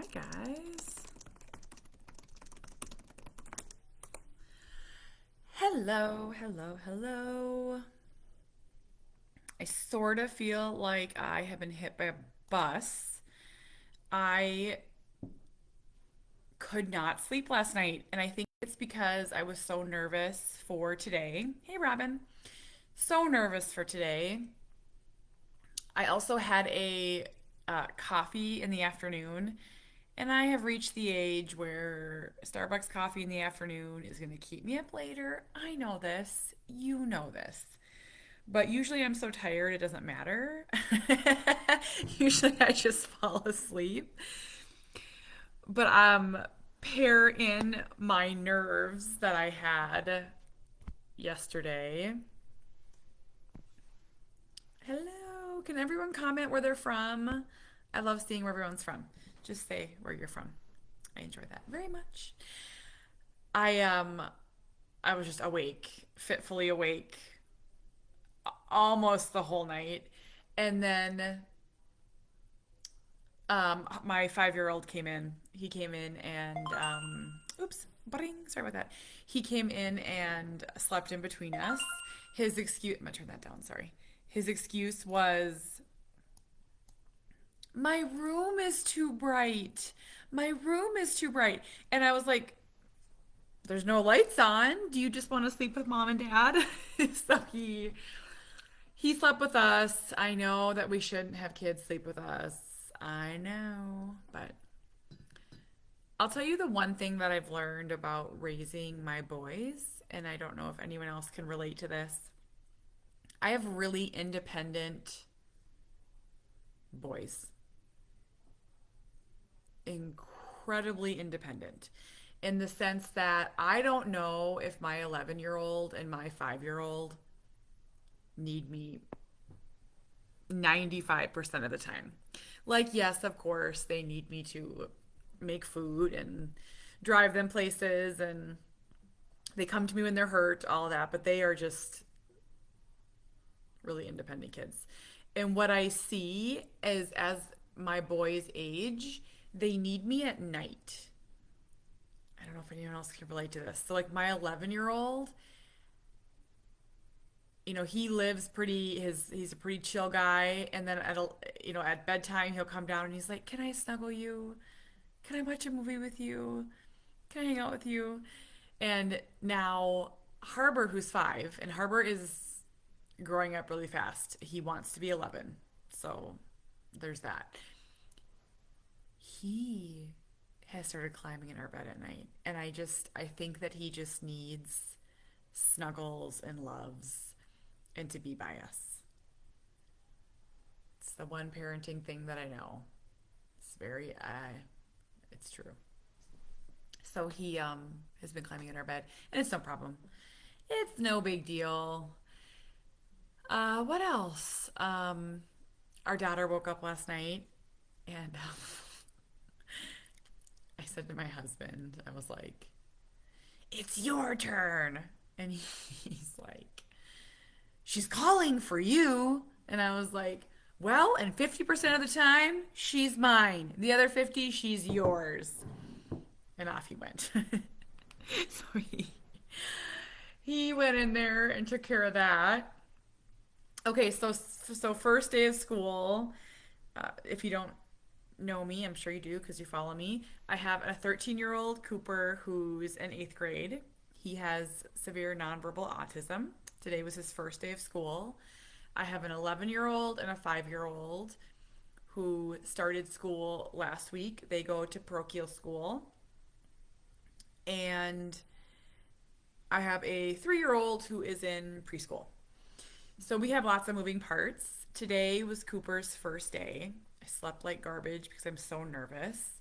Hi, guys. Hello, hello, hello. I sort of feel like I have been hit by a bus. I could not sleep last night, and I think it's because I was so nervous for today. Hey, Robin. So nervous for today. I also had a coffee in the afternoon, and I have reached the age where Starbucks coffee in the afternoon is going to keep me up later. I know this. You know this. But usually I'm so tired it doesn't matter. Usually I just fall asleep. But pair in my nerves that I had yesterday. Hello. Can everyone comment where they're from? I love seeing where everyone's from. Just say where you're from. I enjoy that very much. I um I was just awake, fitfully awake almost the whole night. And then my 5-year-old came in. He came in and oops, bring. Sorry about that. He came in and slept in between us. His excuse, I'm gonna turn that down. Sorry. His excuse was, my room is too bright. My room is too bright. And I was like, there's no lights on. Do you just want to sleep with mom and dad? So he slept with us. I know that we shouldn't have kids sleep with us. I know, but I'll tell you the one thing that I've learned about raising my boys, and I don't know if anyone else can relate to this. I have really independent boys, incredibly independent, in the sense that I don't know if my 11-year-old and my 5-year-old need me 95% of the time. Like, yes, of course, they need me to make food and drive them places, and they come to me when they're hurt, all that, but they are just really independent kids. And what I see is as my boys age, they need me at night. I don't know if anyone else can relate to this. So, like, my 11-year-old, he lives pretty, he's a pretty chill guy. And then at bedtime, he'll come down and he's like, "Can I snuggle you? Can I watch a movie with you? Can I hang out with you?" And now Harbor, who's 5, and Harbor is growing up really fast. He wants to be 11. So there's that. He has started climbing in our bed at night. And I think that he just needs snuggles and loves and to be by us. It's the one parenting thing that I know. It's true. So he has been climbing in our bed, and it's no problem. It's no big deal. What else? Our daughter woke up last night, and I said to my husband, I was like, "It's your turn," and he's like, "She's calling for you," and I was like, "Well, and 50% of the time, she's mine. The other 50, she's yours." And off he went. So he went in there and took care of that. Okay, so first day of school. If you don't know me, I'm sure you do because you follow me. I have a 13-year-old Cooper who's in 8th grade. He has severe nonverbal autism. Today was his first day of school. I have an 11-year-old and a 5-year-old who started school last week. They go to parochial school. And I have a 3-year-old who is in preschool. So we have lots of moving parts. Today was Cooper's first day. I slept like garbage because I'm so nervous.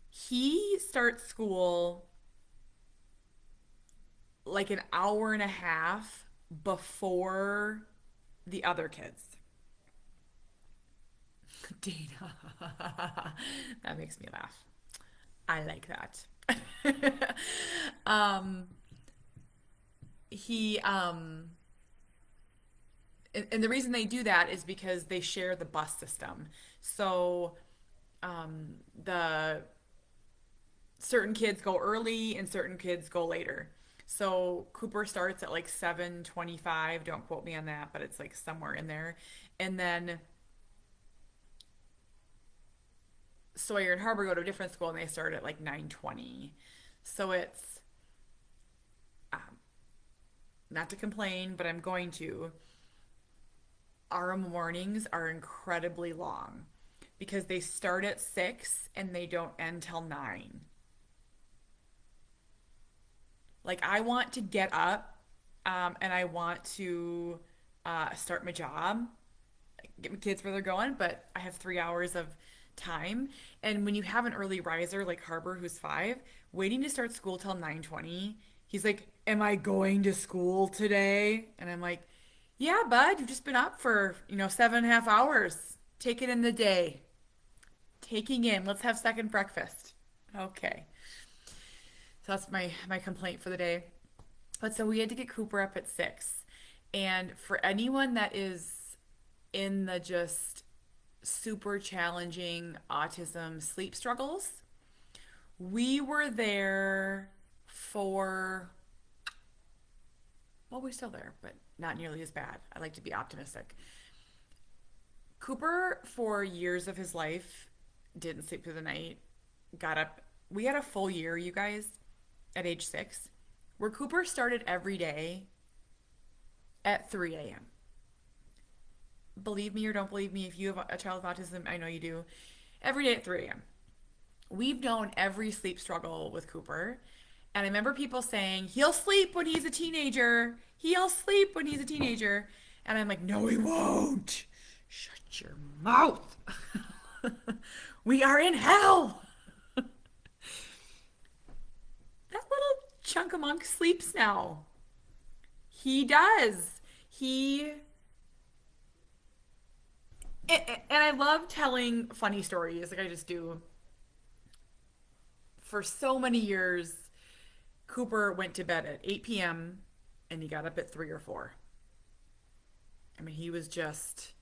He starts school like an hour and a half before the other kids. Dana. That makes me laugh. I like that. um, he and the reason they do that is because they share the bus system. So the certain kids go early and certain kids go later. So Cooper starts at like 7:25. Don't quote me on that, but it's like somewhere in there. And then Sawyer and Harbor go to a different school and they start at like 9:20. So it's um, not to complain, but I'm going to. Our mornings are incredibly long because they start at 6 and they don't end till 9. Like I want to get up and I want to start my job, get my kids where they're going, but I have 3 hours of time. And when you have an early riser like Harbor, who's 5, waiting to start school till 9:20, he's like, "Am I going to school today?" And I'm like, "Yeah, bud, you've just been up for 7.5 hours. Take it in the day. Taking in. Let's have second breakfast." Okay. So that's my complaint for the day. But so we had to get Cooper up at 6. And for anyone that is in the just super challenging autism sleep struggles, we were there for, well, we're still there, but not nearly as bad. I like to be optimistic. Cooper, for years of his life, didn't sleep through the night, got up. We had a full year, you guys, at age 6, where Cooper started every day at 3 a.m. Believe me or don't believe me, if you have a child with autism, I know you do, every day at 3 a.m. We've known every sleep struggle with Cooper. And I remember people saying, he'll sleep when he's a teenager. He'll sleep when he's a teenager. And I'm like, no, he won't. Shut your mouth. We are in hell. That little chunk of monk sleeps now. He does. And I love telling funny stories like I just do. For so many years, Cooper went to bed at 8 p.m. and he got up at 3 or 4. I mean, he was just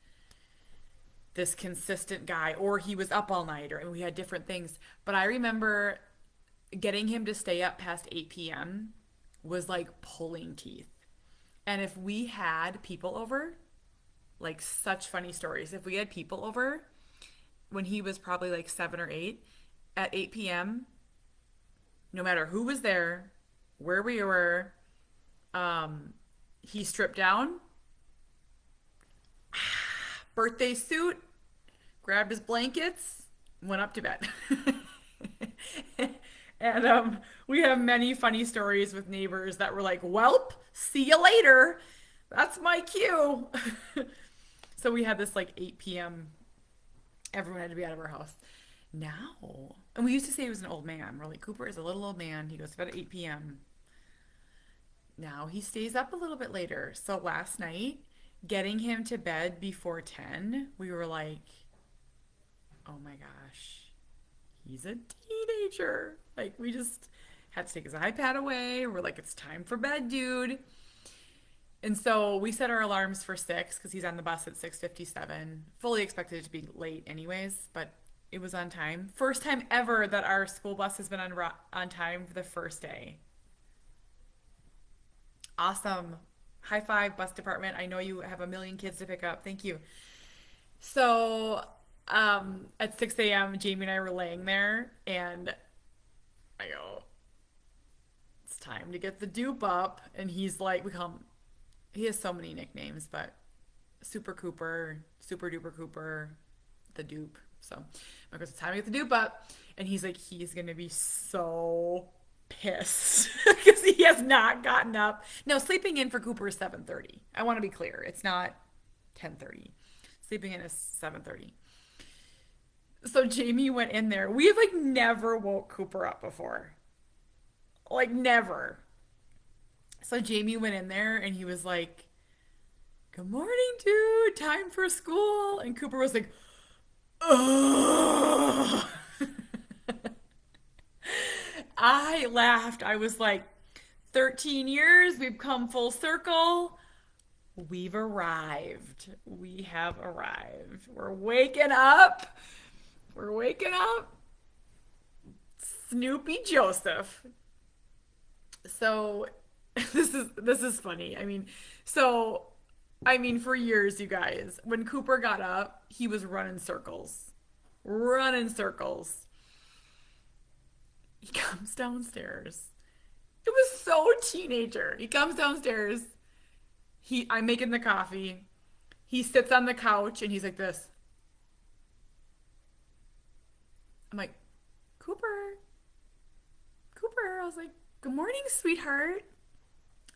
this consistent guy, or he was up all night, or and we had different things. But I remember getting him to stay up past 8 p.m. was like pulling teeth. And if we had people over, like such funny stories. If we had people over when he was probably like 7 or 8 at 8 p.m., no matter who was there, where we were, he stripped down, birthday suit, grabbed his blankets, went up to bed. And we have many funny stories with neighbors that were like, "Welp, see you later. That's my cue." So we had this like 8 p.m. Everyone had to be out of our house. Now, and we used to say he was an old man. We're like, Cooper is a little old man. He goes to bed at 8 p.m. Now he stays up a little bit later. So last night, getting him to bed before 10, we were like, oh my gosh, he's a teenager. Like, we just had to take his iPad away. We're like, it's time for bed, dude. And so we set our alarms for 6 because he's on the bus at 6:57. Fully expected it to be late anyways, but it was on time. First time ever that our school bus has been on time for the first day. Awesome. High five, bus department. I know you have a million kids to pick up. Thank you. So at 6 a.m., Jamie and I were laying there, and I go, it's time to get the dupe up. And he's like, we call him, he has so many nicknames, but Super Cooper, Super Duper Cooper, the dupe. So I go, it's time to get the dupe up. And he's like, he's going to be so pissed because he has not gotten up. No, sleeping in for Cooper is 7:30. I want to be clear. It's not 10:30. Sleeping in is 7:30. So Jamie went in there. We have like never woke Cooper up before. Like never. So Jamie went in there and he was like, "Good morning, dude. Time for school." And Cooper was like, "Ugh." I laughed. I was like, 13 years, we've come full circle. We've arrived. We have arrived. We're waking up We're waking up. Snoopy Joseph. So this is funny. For years, you guys, when Cooper got up, he was running circles. Running circles. He comes downstairs. It was so teenager. He comes downstairs. I'm making the coffee. He sits on the couch and he's like this. I'm like, Cooper, Cooper. I was like, good morning, sweetheart.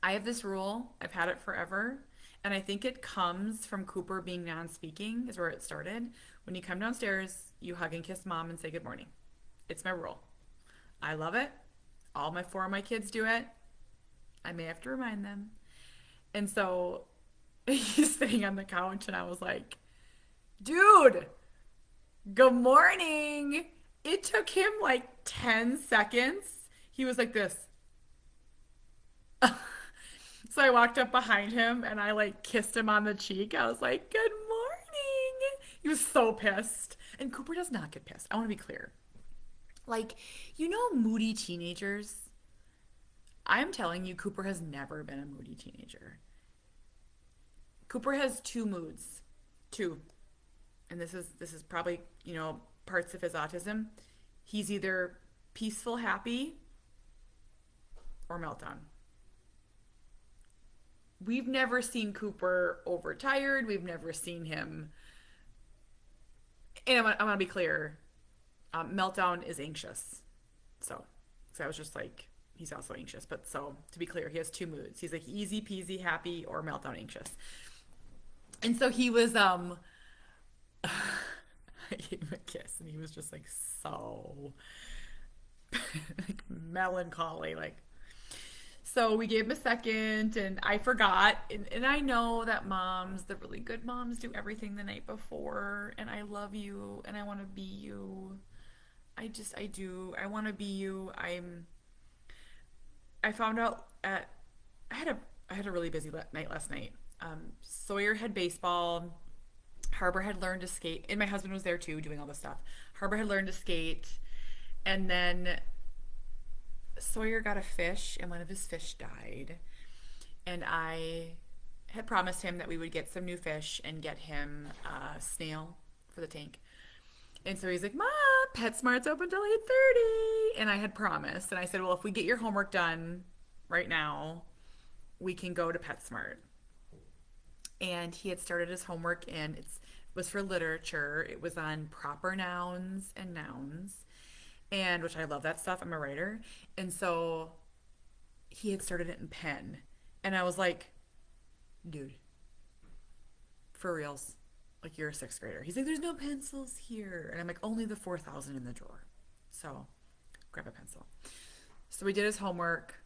I have this rule. I've had it forever. And I think it comes from Cooper being non-speaking, is where it started. When you come downstairs, you hug and kiss mom and say good morning. It's my rule. I love it. All my four of my kids do it. I may have to remind them. And so he's sitting on the couch, and I was like, dude, good morning. It took him like 10 seconds. He was like this. So I walked up behind him and I like kissed him on the cheek. I was like, good morning. He was so pissed. And Cooper does not get pissed. I want to be clear. Like, moody teenagers? I'm telling you, Cooper has never been a moody teenager. Cooper has two moods. Two. And this is probably, parts of his autism. He's either peaceful, happy, or meltdown. We've never seen Cooper overtired. We've never seen him. And I'm gonna be clear. Meltdown is anxious. So I was just like, he's also anxious. But so to be clear, he has two moods. He's like easy peasy happy or meltdown anxious. And so he was I gave him a kiss and he was just like so like melancholy, like. So we gave him a second and I forgot. And I know that moms, the really good moms, do everything the night before. And I love you and I want to be you. I do. I want to be you. I found out I had a really busy night last night. Sawyer had baseball. Harbor had learned to skate. And my husband was there too, doing all this stuff. Harbor had learned to skate. And then Sawyer got a fish and one of his fish died. And I had promised him that we would get some new fish and get him a snail for the tank. And so he's like, Ma, PetSmart's open till 8:30. And I had promised. And I said, well, if we get your homework done right now, we can go to PetSmart. And he had started his homework and it was for literature. It was on proper nouns and nouns. And which I love that stuff. I'm a writer. And so he had started it in pen. And I was like, dude, for reals, like you're a sixth grader. He's like, there's no pencils here. And I'm like, only the 4,000 in the drawer. So grab a pencil. So we did his homework.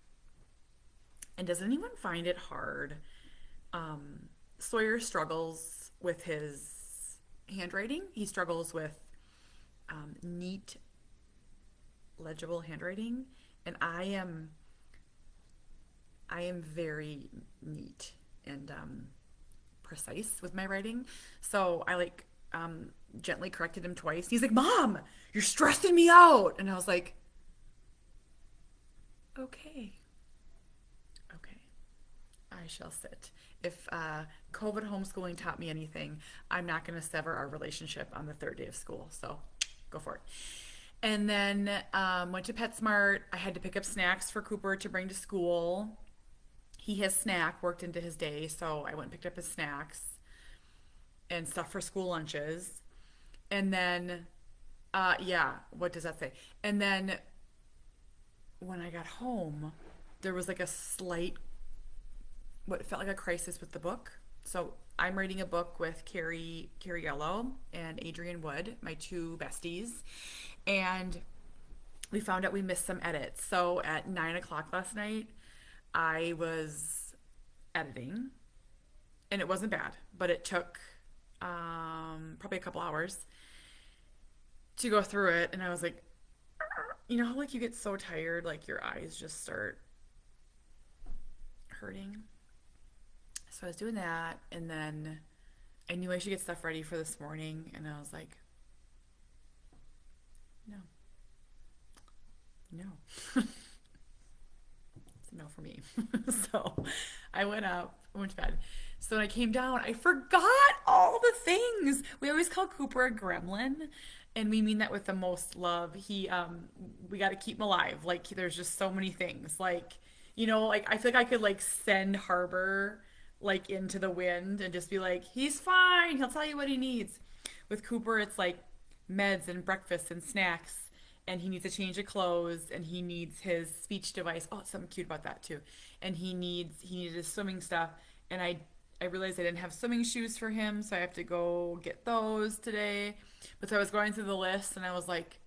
And does anyone find it hard? Sawyer struggles with his handwriting. He struggles with neat legible handwriting, and I am very neat and precise with my writing. So I gently corrected him twice. He's like, Mom, you're stressing me out. And I was like, okay, I shall sit. If COVID homeschooling taught me anything, I'm not going to sever our relationship on the third day of school. So go for it. And then went to PetSmart. I had to pick up snacks for Cooper to bring to school. He has snack worked into his day, so I went and picked up his snacks and stuff for school lunches. And then, what does that say? And then when I got home, there was like a slight, what felt like a crisis with the book. So I'm reading a book with Carrie Yellow and Adrienne Wood, my two besties. And we found out we missed some edits. So at 9 o'clock last night, I was editing. And it wasn't bad, but it took probably a couple hours to go through it. And I was like, you know how like you get so tired, like your eyes just start hurting? So I was doing that, and then I knew I should get stuff ready for this morning, and I was like, No, no. It's a no for me. So I went to bed. So when I came down, I forgot all the things. We always call Cooper a gremlin, and we mean that with the most love. We got to keep him alive. Like there's just so many things. Like, like I feel like I could like send Harbor like into the wind and just be like, he's fine. He'll tell you what he needs. With Cooper, it's like meds and breakfast and snacks, and he needs a change of clothes, and he needs his speech device. Oh, something cute about that too. And he needed his swimming stuff, and I realized I didn't have swimming shoes for him, so I have to go get those today. But so I was going through the list, and I was like,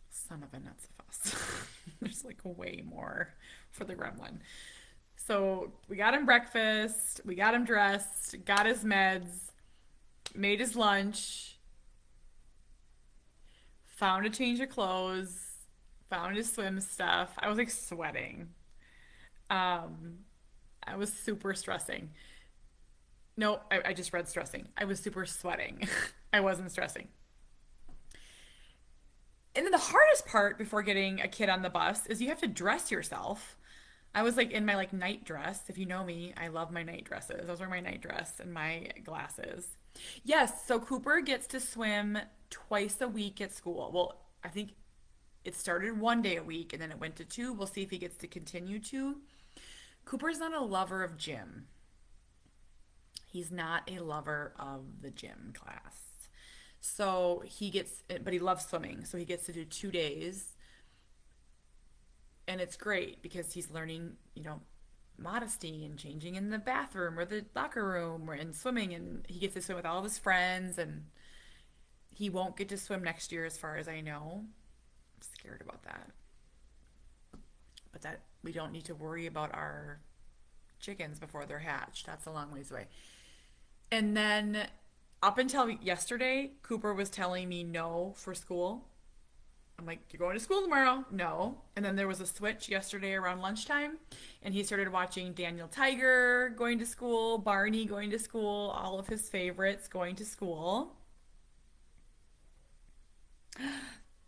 son of a nuts of us. There's like way more for the gremlin. So we got him breakfast, we got him dressed, got his meds, made his lunch, found a change of clothes, found his swim stuff. I was like sweating. Um, I was super stressing. No, I just read stressing. I was super sweating. I wasn't stressing. And then the hardest part before getting a kid on the bus is you have to dress yourself. I was like in my like night dress. If you know me, I love my night dresses. I was wearing my night dress and my glasses. Yes, so Cooper gets to swim twice a week at school. Well, I think it started 1 day a week and then it went to two. We'll see if he gets to continue to. Cooper's not a lover of gym. He's not a lover of the gym class. But he loves swimming. So he gets to do 2 days. And it's great because he's learning, modesty and changing in the bathroom or the locker room and swimming. And he gets to swim with all of his friends. And he won't get to swim next year, as far as I know. I'm scared about that. But that we don't need to worry about our chickens before they're hatched. That's a long ways away. And then up until yesterday, Cooper was telling me no for school. I'm like, you're going to school tomorrow? No. And then there was a switch yesterday around lunchtime, and he started watching Daniel Tiger going to school, Barney going to school, all of his favorites going to school.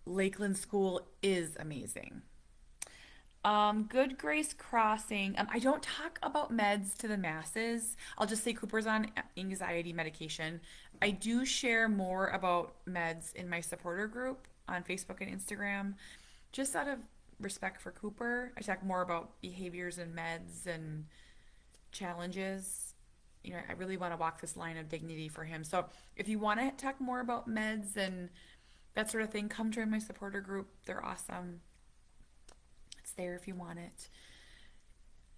Lakeland School is amazing. Good Grace Crossing. I don't talk about meds to the masses. I'll just say Cooper's on anxiety medication. I do share more about meds in my supporter group on Facebook and Instagram, just out of respect for Cooper. I talk more about behaviors and meds and challenges. I really want to walk this line of dignity for him. So if you want to talk more about meds and that sort of thing, come join my supporter group. They're awesome. It's there if you want it.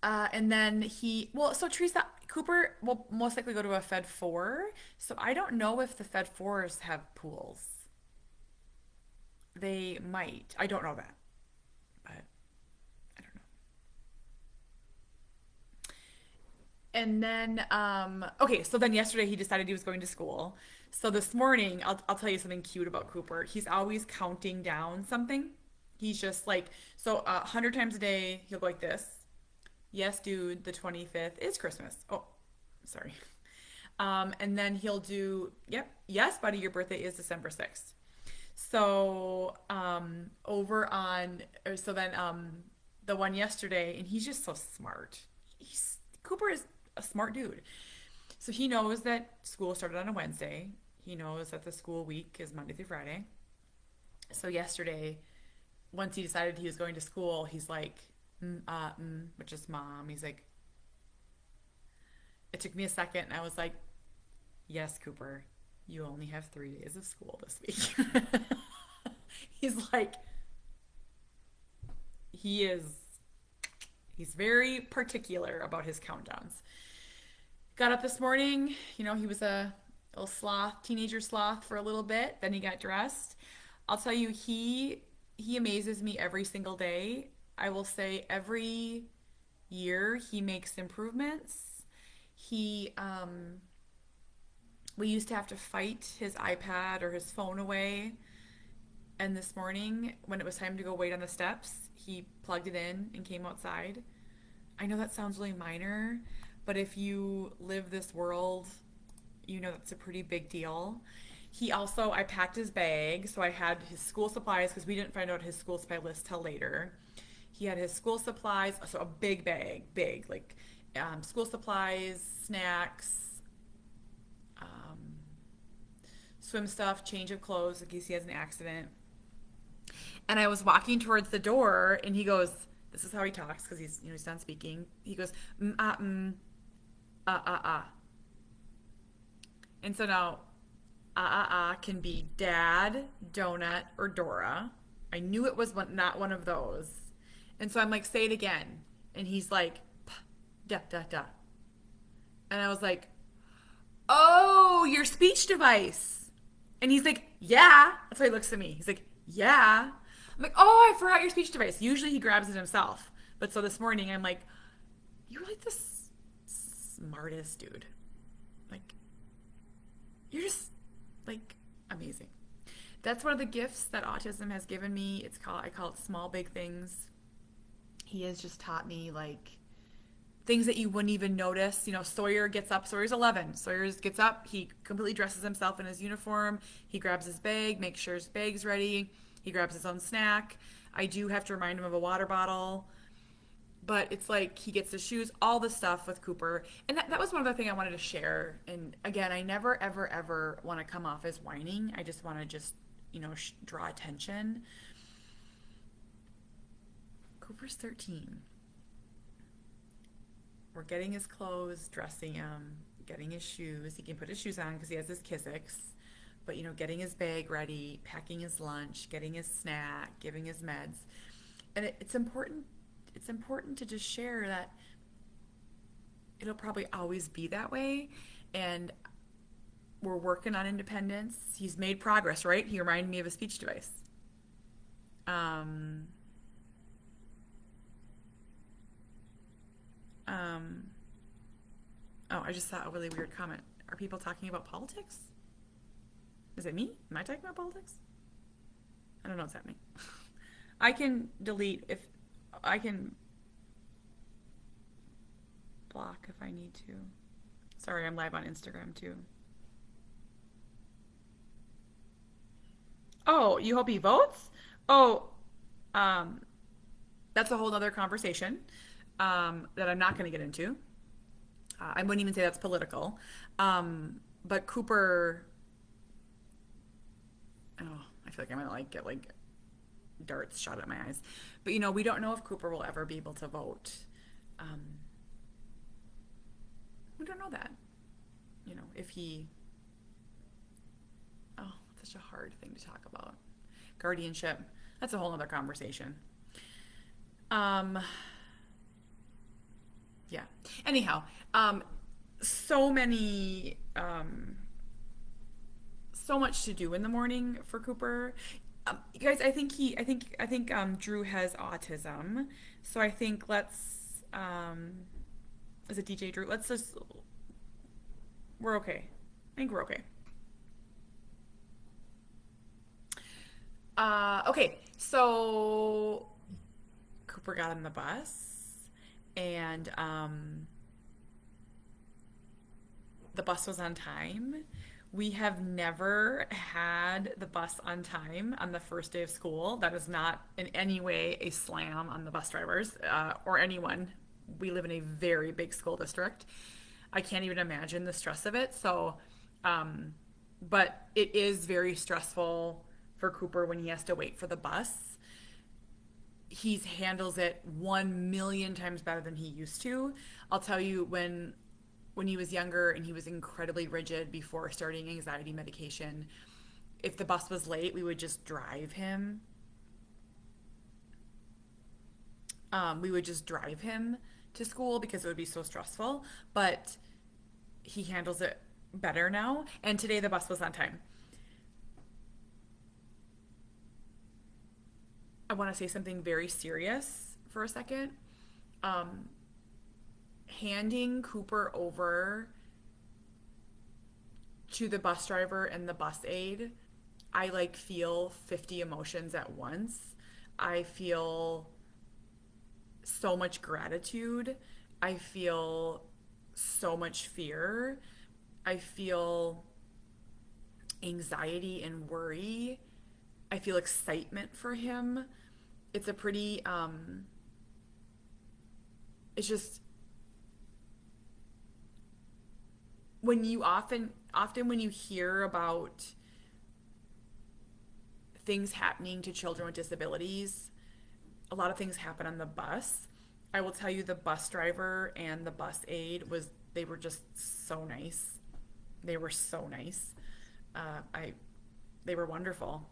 And then so Teresa, Cooper will most likely go to a Fed 4. So I don't know if the Fed 4s have pools. They might. I don't know that, but I don't know. And then, okay, so then yesterday he decided he was going to school. So this morning, I'll tell you something cute about Cooper. He's always counting down something. He's just like, so 100 times a day, he'll go like this. Yes, dude, the 25th is Christmas. Oh, sorry. And then he'll do, yep, yes, buddy, your birthday is December 6th. So, the one yesterday, and he's just so smart. Cooper is a smart dude. So he knows that school started on a Wednesday. He knows that the school week is Monday through Friday. So yesterday, once he decided he was going to school, he's like, which is mom. He's like, it took me a second, and I was like, yes, Cooper, you only have 3 days of school this week. He's like, he's very particular about his countdowns. Got up this morning, he was a little sloth, teenager sloth for a little bit. Then he got dressed. I'll tell you, he amazes me every single day. I will say every year he makes improvements. We used to have to fight his iPad or his phone away. And this morning, when it was time to go wait on the steps, he plugged it in and came outside. I know that sounds really minor, but if you live this world, that's a pretty big deal. He also, I packed his bag, so I had his school supplies because we didn't find out his school supply list till later. He had his school supplies, so a big bag, big, like school supplies, snacks, um, swim stuff, change of clothes in case he has an accident. And I was walking towards the door, and he goes, "This is how he talks because he's done speaking." He goes, ah." And so now, can be Dad, Donut, or Dora. I knew it was not one of those. And so I'm like, say it again. And he's like, da, da, da. And I was like, oh, your speech device. And he's like, yeah. That's why he looks at me. He's like, yeah. I'm like, oh, I forgot your speech device. Usually he grabs it himself. But so this morning I'm like, you're like the smartest dude. Like, you're just like amazing. That's one of the gifts that autism has given me. I call it small big things. He has just taught me like things that you wouldn't even notice. Sawyer gets up. Sawyer's 11. Sawyer gets up. He completely dresses himself in his uniform. He grabs his bag, makes sure his bag's ready. He grabs his own snack. I do have to remind him of a water bottle. But it's like he gets his shoes, all the stuff with Cooper. And that was one other thing I wanted to share. And again, I never, ever, ever want to come off as whining. I just want to draw attention. Cooper's 13. We're getting his clothes, dressing him, getting his shoes. He can put his shoes on because he has his Kizik's. But, getting his bag ready, packing his lunch, getting his snack, giving his meds. And it's important. It's important to just share that it'll probably always be that way. And we're working on independence. He's made progress, right? He reminded me of a speech device. Um, oh, I just saw a really weird comment. Are people talking about politics? Is it me? Am I talking about politics? I don't know what's happening. I can delete if I can block if I need to. Sorry, I'm live on Instagram too. Oh, you hope he votes? Oh, um, that's a whole other conversation that I'm not going to get into. I wouldn't even say that's political. But Cooper, oh, I feel like I'm gonna get darts shot at my eyes. But we don't know if Cooper will ever be able to vote. Um, we don't know that. If he, oh, it's such a hard thing to talk about. Guardianship, that's a whole other conversation. Um, yeah. Anyhow, so many, so much to do in the morning for Cooper. You guys, I think Drew has autism, so I think let's, is it DJ Drew? We're okay. I think we're okay. Okay, so Cooper got on the bus, and the bus was on time. We have never had the bus on time on the first day of school. That is not in any way a slam on the bus drivers or anyone. We live in a very big school district. I can't even imagine the stress of it. So, but it is very stressful for Cooper when he has to wait for the bus. He handles it 1 million times better than he used to. I'll tell you, when he was younger and he was incredibly rigid before starting anxiety medication, if the bus was late, we would just drive him. We would just drive him to school because it would be so stressful. But he handles it better now. And today the bus was on time. I want to say something very serious for a second. Um, Handing Cooper over to the bus driver and the bus aide, I feel 50 emotions at once. I feel so much gratitude. I feel so much fear. I feel anxiety and worry. I feel excitement for him. It's a pretty it's just when you often when you hear about things happening to children with disabilities, a lot of things happen on the bus. I will tell you the bus driver and the bus aide was they were just so nice. They were so nice. I They were wonderful.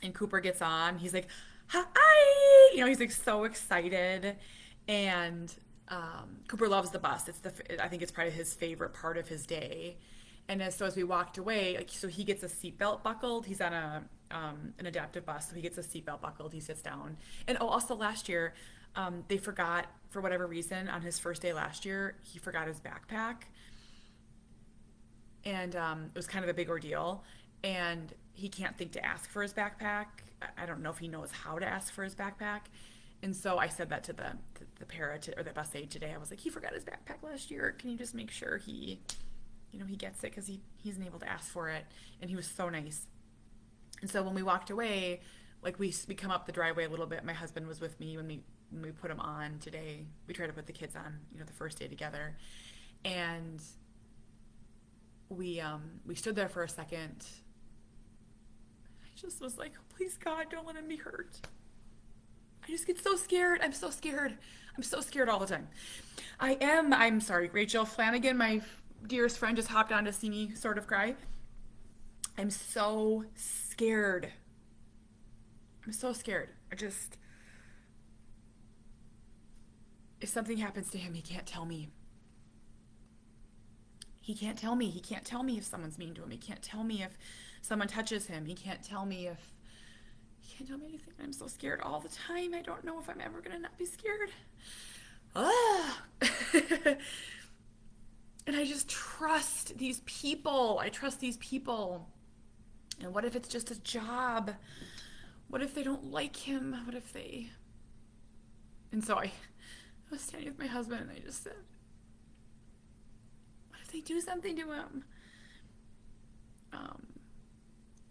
And Cooper gets on. He's like, "Hi!" He's like so excited. And Cooper loves the bus. I think it's probably his favorite part of his day. And as we walked away, like, so he gets a seatbelt buckled. He's on an adaptive bus, so he gets a seatbelt buckled. He sits down. And also last year, they forgot for whatever reason on his first day last year, he forgot his backpack, and it was kind of a big ordeal. And he can't think to ask for his backpack. I don't know if he knows how to ask for his backpack. And so I said that to the or the bus aide today. I was like, he forgot his backpack last year. Can you just make sure he gets it, because he isn't able to ask for it. And he was so nice. And so when we walked away, like we come up the driveway a little bit. My husband was with me when we put him on today. We tried to put the kids on, the first day together, and we stood there for a second. I just was like, please God, don't let him be hurt. I just get so scared. I'm so scared. I'm so scared all the time. I'm sorry, Rachel Flanagan, my dearest friend, just hopped on to see me sort of cry. I'm so scared. I'm so scared. If something happens to him, he can't tell me. He can't tell me. He can't tell me if someone's mean to him. He can't tell me if someone touches him. He can't tell me anything. I'm so scared all the time. I don't know if I'm ever going to not be scared. Ah. And I just trust these people. I trust these people. And what if it's just a job? What if they don't like him? And so I was standing with my husband and I just said, what if they do something to him?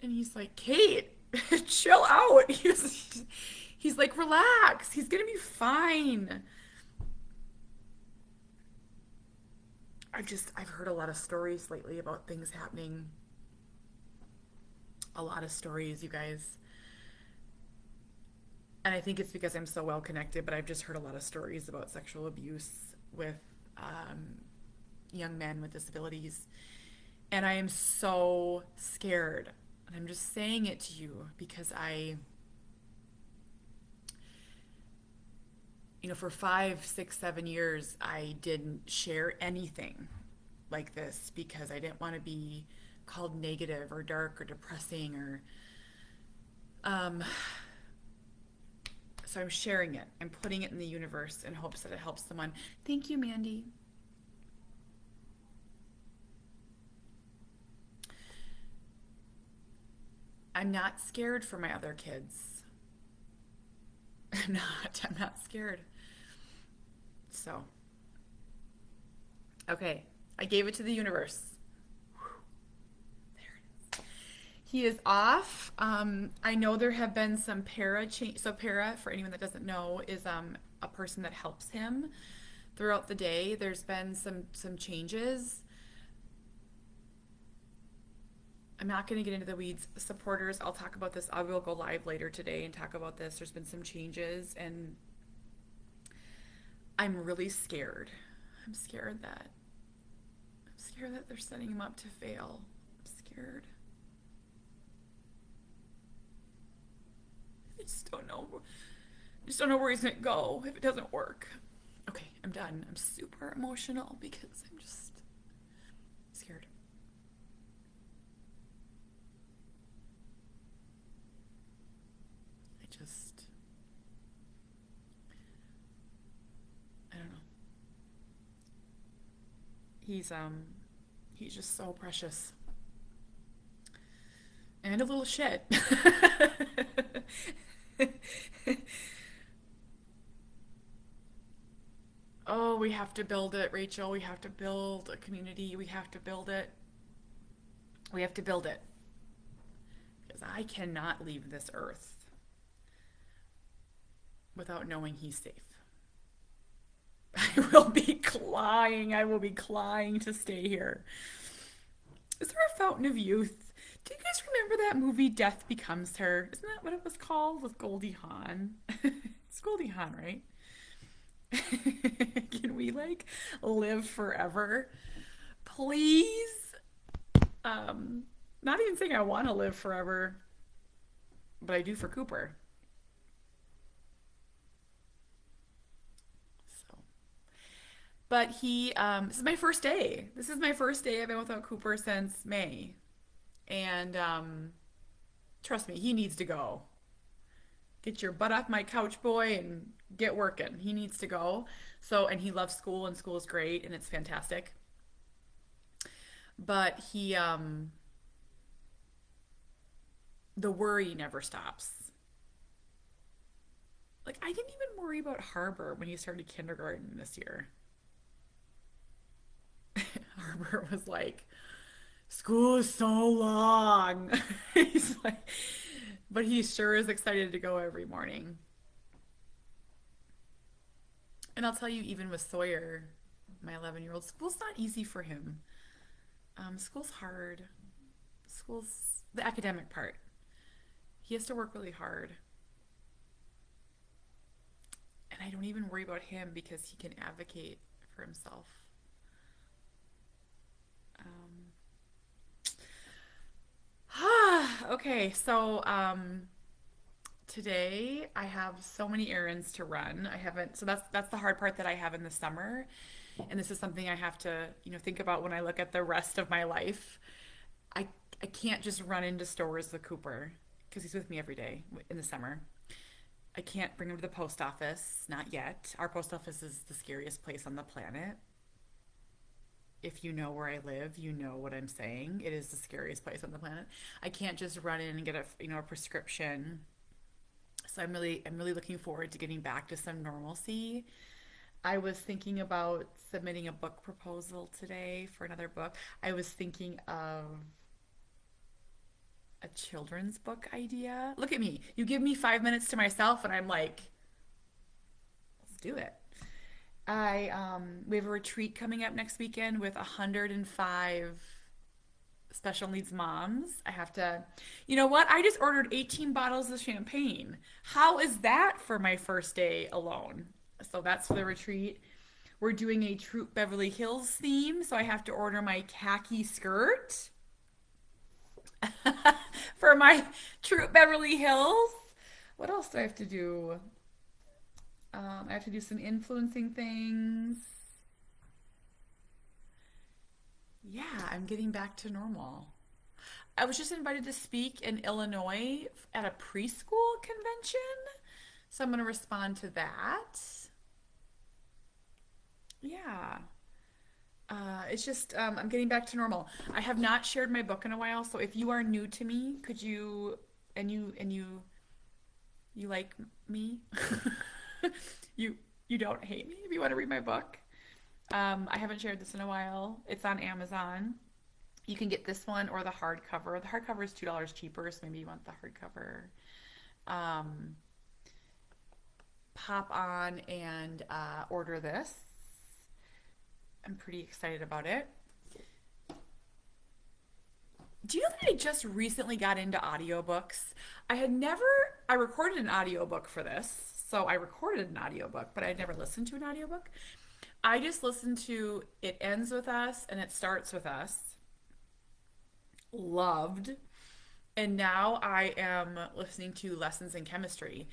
And he's like, Kate, chill out. He's like, relax. He's going to be fine. I've heard a lot of stories lately about things happening. A lot of stories, you guys. And I think it's because I'm so well connected, but I've just heard a lot of stories about sexual abuse with young men with disabilities. And I am so scared. And I'm just saying it to you because for 5, 6, 7 years, I didn't share anything like this because I didn't want to be called negative or dark or depressing so I'm sharing it. I'm putting it in the universe in hopes that it helps someone. Thank you, Mandy. I'm not scared for my other kids. I'm not scared. So, okay, I gave it to the universe. There it is. He is off. I know there have been some para change. So para, for anyone that doesn't know, is a person that helps him throughout the day. There's been some changes. I'm not going to get into the weeds. Supporters, I'll talk about this. I will go live later today and talk about this. There's been some changes, and I'm really scared. I'm scared that they're setting him up to fail. I'm scared. I just don't know. Where he's going to go if it doesn't work. Okay, I'm done. I'm super emotional because I'm just scared. I don't know. He's just so precious. And a little shit. Oh, we have to build it, Rachel. We have to build a community. We have to build it. We have to build it. because I cannot leave this earth without knowing he's safe. I will be clawing. I will be clawing to stay here. Is there a fountain of youth? Do you guys remember that movie Death Becomes Her? Isn't that what it was called with Goldie Hawn? It's Goldie Hawn, right? Can we like live forever? Please. Not even saying I want to live forever, but I do for Cooper. So, but this is my first day. This is my first day. I've been without Cooper since May. And trust me, he needs to go. Get your butt off my couch, boy, and get working. He needs to go. So, and he loves school, and school is great, and it's fantastic. But the worry never stops. Like, I didn't even worry about Harbor when he started kindergarten this year. Harbor was like, school is so long. He's like, but he sure is excited to go every morning. And I'll tell you, even with Sawyer, my 11-year-old, school's not easy for him. School's hard. School's the academic part. He has to work really hard. And I don't even worry about him because he can advocate for himself. Okay, so today I have so many errands to run. So that's the hard part that I have in the summer. And this is something I have to, think about when I look at the rest of my life. I can't just run into stores with Cooper because he's with me every day in the summer. I can't bring him to the post office, not yet. Our post office is the scariest place on the planet. If you know where I live, you know what I'm saying. It is the scariest place on the planet. I can't just run in and get a prescription. So I'm really looking forward to getting back to some normalcy. I was thinking about submitting a book proposal today for another book. I was thinking of a children's book idea. Look at me. You give me 5 minutes to myself and I'm like, let's do it. We have a retreat coming up next weekend with 105 special needs moms. I have to, you know what? I just ordered 18 bottles of champagne. How is that for my first day alone? So that's for the retreat. We're doing a Troop Beverly Hills theme, so I have to order my khaki skirt for my Troop Beverly Hills. What else do I have to do? I have to do some influencing things. Yeah, I'm getting back to normal. I was just invited to speak in Illinois at a preschool convention, so I'm going to respond to that. Yeah. It's just I'm getting back to normal. I have not shared my book in a while, so if you are new to me, could you and you like me? You don't hate me if you want to read my book. I haven't shared this in a while. It's on Amazon. You can get this one or the hardcover. The hardcover is $2 cheaper, so maybe you want the hardcover. Pop on and order this. I'm pretty excited about it. Do you know that I just recently got into audiobooks? I recorded an audiobook for this. So I recorded an audiobook, but I never listened to an audiobook. I just listened to It Ends With Us and It Starts With Us. Loved. And now I am listening to Lessons in Chemistry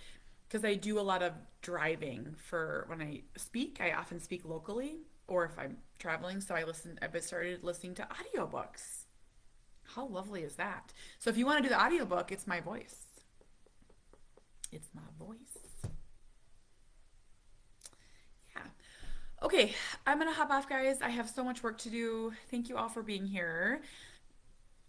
because I do a lot of driving for when I speak. I often speak locally or if I'm traveling. So I've started listening to audiobooks. How lovely is that? So if you want to do the audiobook, it's my voice. It's my voice. Yeah. Okay, I'm gonna hop off, guys. I have so much work to do. Thank you all for being here.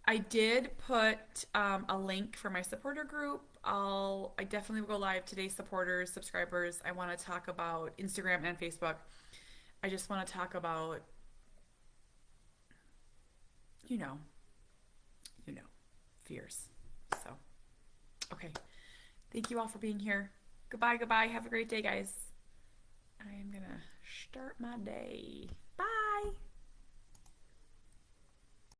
I did put a link for my supporter group. I definitely will go live today, supporters, subscribers. I want to talk about Instagram and Facebook. I just want to talk about, you know, fears. So Okay. Thank you all for being here. Goodbye, goodbye. Have a great day, guys. I am going to start my day. Bye.